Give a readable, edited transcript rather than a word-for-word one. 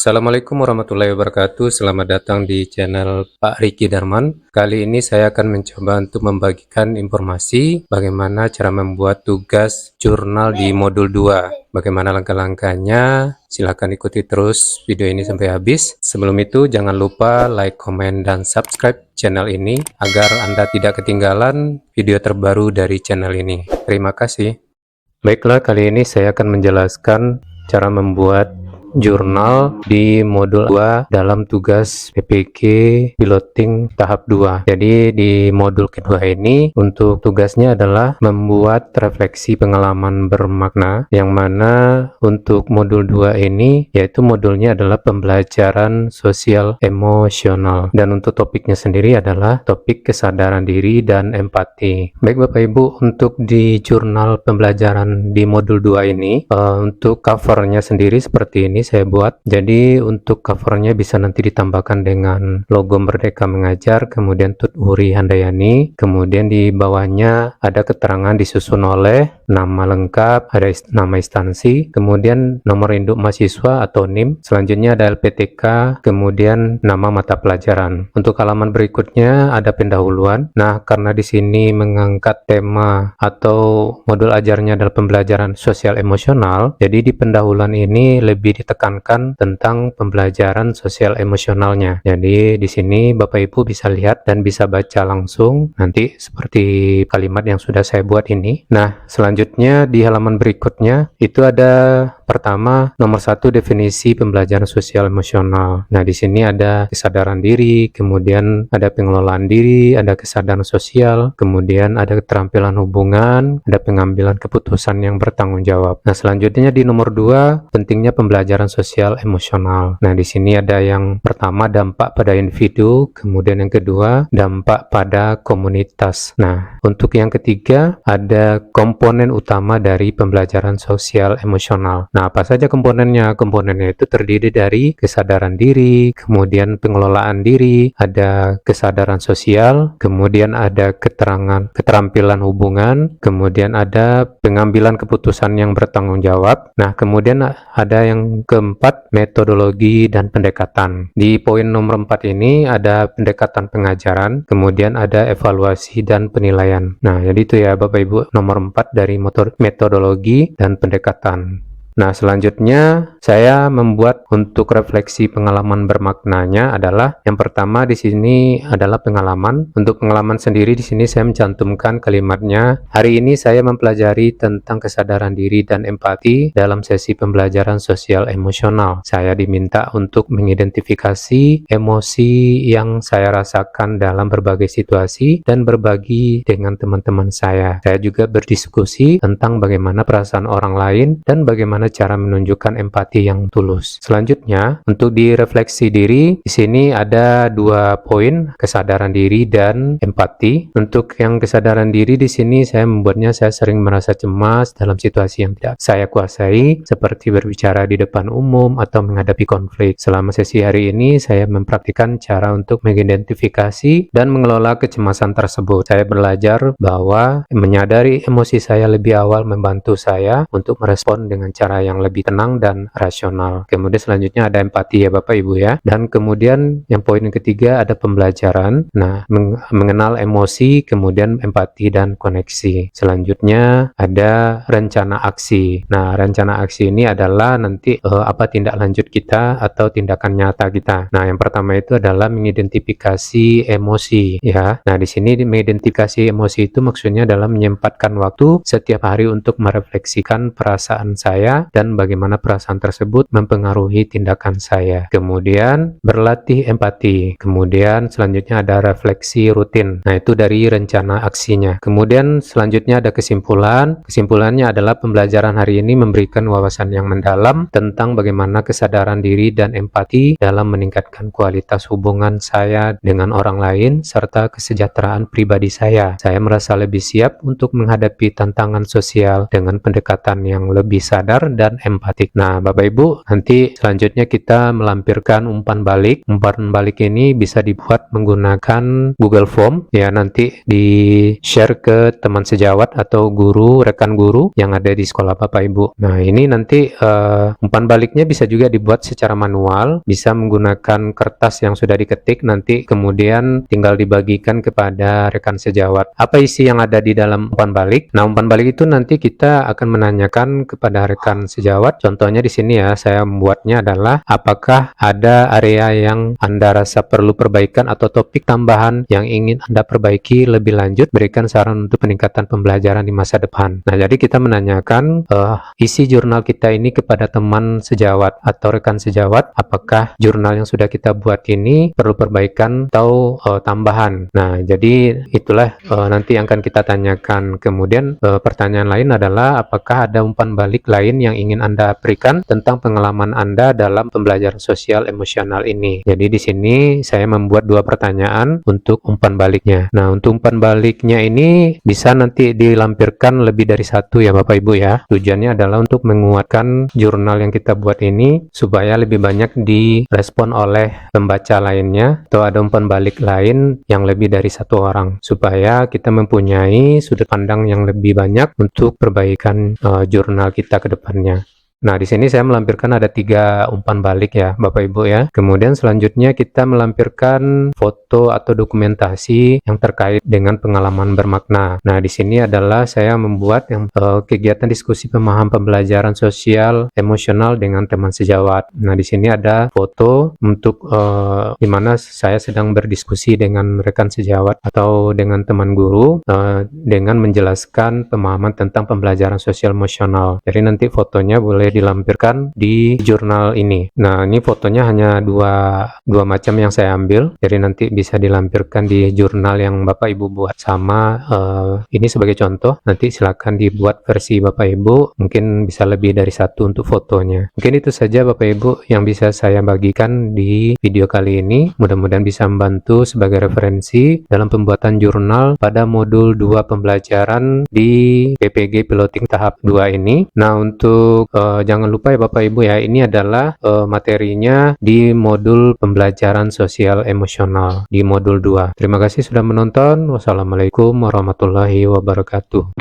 Assalamualaikum warahmatullahi wabarakatuh. Selamat datang di channel Pak Riki Darman. Kali ini saya akan mencoba untuk membagikan informasi bagaimana cara membuat tugas jurnal di modul 2. Bagaimana langkah-langkahnya? Silahkan ikuti terus video ini sampai habis. Sebelum itu jangan lupa like, komen, dan subscribe channel ini agar Anda tidak ketinggalan video terbaru dari channel ini. Terima kasih. Baiklah, kali ini saya akan menjelaskan cara membuat jurnal di modul 2 dalam tugas PPG piloting tahap 2. Jadi di modul kedua ini untuk tugasnya adalah membuat refleksi pengalaman bermakna, yang mana untuk modul 2 ini yaitu modulnya adalah pembelajaran sosial emosional, dan untuk topiknya sendiri adalah topik kesadaran diri dan empati. Baik Bapak Ibu, untuk di jurnal pembelajaran di modul 2 ini untuk covernya sendiri seperti ini saya buat. Jadi untuk covernya bisa nanti ditambahkan dengan logo Merdeka Mengajar, kemudian Tut Wuri Handayani, kemudian di bawahnya ada keterangan disusun oleh nama lengkap, ada nama instansi, kemudian nomor induk mahasiswa atau NIM, selanjutnya ada LPTK, kemudian nama mata pelajaran. Untuk halaman berikutnya ada pendahuluan. Nah, karena di sini mengangkat tema atau modul ajarnya adalah pembelajaran sosial emosional, jadi di pendahuluan ini lebih ditekankan tentang pembelajaran sosial emosionalnya. Jadi di sini Bapak Ibu bisa lihat dan bisa baca langsung nanti seperti kalimat yang sudah saya buat ini. Nah, selanjutnya di halaman berikutnya itu ada pertama, nomor 1 definisi pembelajaran sosial emosional. Nah, di sini ada kesadaran diri, kemudian ada pengelolaan diri, ada kesadaran sosial, kemudian ada keterampilan hubungan, ada pengambilan keputusan yang bertanggung jawab. Nah, selanjutnya di nomor 2, pentingnya pembelajaran sosial emosional. Nah, di sini ada yang pertama dampak pada individu, kemudian yang kedua dampak pada komunitas. Nah, untuk yang ketiga ada komponen utama dari pembelajaran sosial emosional. Nah, apa saja komponennya? Komponennya itu terdiri dari kesadaran diri, kemudian pengelolaan diri, ada kesadaran sosial, kemudian ada keterampilan hubungan, kemudian ada pengambilan keputusan yang bertanggung jawab. Nah, kemudian ada yang keempat, metodologi dan pendekatan. Di poin nomor 4 ini ada pendekatan pengajaran, kemudian ada evaluasi dan penilaian. Nah, jadi itu ya Bapak Ibu, nomor 4 dari metodologi dan pendekatan. Nah, selanjutnya saya membuat untuk refleksi pengalaman bermaknanya adalah yang pertama di sini adalah pengalaman. Untuk pengalaman sendiri di sini saya mencantumkan kalimatnya. Hari ini saya mempelajari tentang kesadaran diri dan empati dalam sesi pembelajaran sosial emosional. Saya diminta untuk mengidentifikasi emosi yang saya rasakan dalam berbagai situasi dan berbagi dengan teman-teman saya. Saya juga berdiskusi tentang bagaimana perasaan orang lain dan bagaimana cara menunjukkan empati yang tulus. Selanjutnya, untuk direfleksi diri, di sini ada 2 poin, kesadaran diri dan empati. Untuk yang kesadaran diri di sini saya membuatnya, saya sering merasa cemas dalam situasi yang tidak saya kuasai, seperti berbicara di depan umum atau menghadapi konflik. Selama sesi hari ini, saya mempraktikkan cara untuk mengidentifikasi dan mengelola kecemasan tersebut. Saya belajar bahwa menyadari emosi saya lebih awal membantu saya untuk merespon dengan cara yang lebih tenang dan rasional. Kemudian selanjutnya ada empati ya Bapak Ibu ya. Dan kemudian yang poin yang ketiga ada pembelajaran. Nah, mengenal emosi, kemudian empati dan koneksi. Selanjutnya ada rencana aksi. Nah, rencana aksi ini adalah nanti apa tindak lanjut kita atau tindakan nyata kita. Nah, yang pertama itu adalah mengidentifikasi emosi ya. Nah, di sini mengidentifikasi emosi itu maksudnya adalah menyempatkan waktu setiap hari untuk merefleksikan perasaan saya dan bagaimana perasaan tersebut mempengaruhi tindakan saya. Kemudian berlatih empati. Kemudian selanjutnya ada refleksi rutin. Nah, itu dari rencana aksinya. Kemudian selanjutnya ada kesimpulan. Kesimpulannya adalah pembelajaran hari ini memberikan wawasan yang mendalam tentang bagaimana kesadaran diri dan empati dalam meningkatkan kualitas hubungan saya dengan orang lain serta kesejahteraan pribadi saya. Saya merasa lebih siap untuk menghadapi tantangan sosial dengan pendekatan yang lebih sadar dan empatik. Nah, Bapak Ibu, nanti selanjutnya kita melampirkan umpan balik. Umpan balik ini bisa dibuat menggunakan Google Form, ya, nanti di-share ke teman sejawat atau guru, rekan guru yang ada di sekolah Bapak Ibu. Nah, ini nanti umpan baliknya bisa juga dibuat secara manual, bisa menggunakan kertas yang sudah diketik, nanti kemudian tinggal dibagikan kepada rekan sejawat. Apa isi yang ada di dalam umpan balik? Nah, umpan balik itu nanti kita akan menanyakan kepada rekan sejawat. Contohnya di sini ya, saya membuatnya adalah apakah ada area yang Anda rasa perlu perbaikan atau topik tambahan yang ingin Anda perbaiki lebih lanjut, berikan saran untuk peningkatan pembelajaran di masa depan. Nah, jadi kita menanyakan isi jurnal kita ini kepada teman sejawat atau rekan sejawat, apakah jurnal yang sudah kita buat ini perlu perbaikan atau tambahan. Nah, jadi itulah nanti yang akan kita tanyakan. Kemudian pertanyaan lain adalah apakah ada umpan balik lain yang ingin Anda berikan tentang pengalaman Anda dalam pembelajaran sosial emosional ini. Jadi di sini saya membuat 2 pertanyaan untuk umpan baliknya. Nah, untuk umpan baliknya ini bisa nanti dilampirkan lebih dari 1 ya Bapak Ibu ya. Tujuannya adalah untuk menguatkan jurnal yang kita buat ini supaya lebih banyak direspon oleh pembaca lainnya, atau ada umpan balik lain yang lebih dari 1 orang, supaya kita mempunyai sudut pandang yang lebih banyak untuk perbaikan jurnal kita ke depannya. Nah, di sini saya melampirkan ada 3 umpan balik ya, Bapak Ibu ya. Kemudian selanjutnya kita melampirkan foto atau dokumentasi yang terkait dengan pengalaman bermakna. Nah, di sini adalah saya membuat yang kegiatan diskusi pemahaman pembelajaran sosial emosional dengan teman sejawat. Nah, di sini ada foto untuk di mana saya sedang berdiskusi dengan rekan sejawat atau dengan teman guru dengan menjelaskan pemahaman tentang pembelajaran sosial emosional. Jadi nanti fotonya boleh dilampirkan di jurnal ini. Nah, ini fotonya hanya dua macam yang saya ambil, jadi nanti bisa dilampirkan di jurnal yang Bapak Ibu buat. Sama ini sebagai contoh, nanti silakan dibuat versi Bapak Ibu, mungkin bisa lebih dari 1 untuk fotonya. Mungkin itu saja Bapak Ibu yang bisa saya bagikan di video kali ini. Mudah-mudahan bisa membantu sebagai referensi dalam pembuatan jurnal pada modul 2 pembelajaran di PPG Piloting tahap 2 ini. Nah, untuk jangan lupa ya Bapak Ibu ya, ini adalah materinya di modul pembelajaran sosial emosional di modul 2. Terima kasih sudah menonton. Wassalamualaikum warahmatullahi wabarakatuh.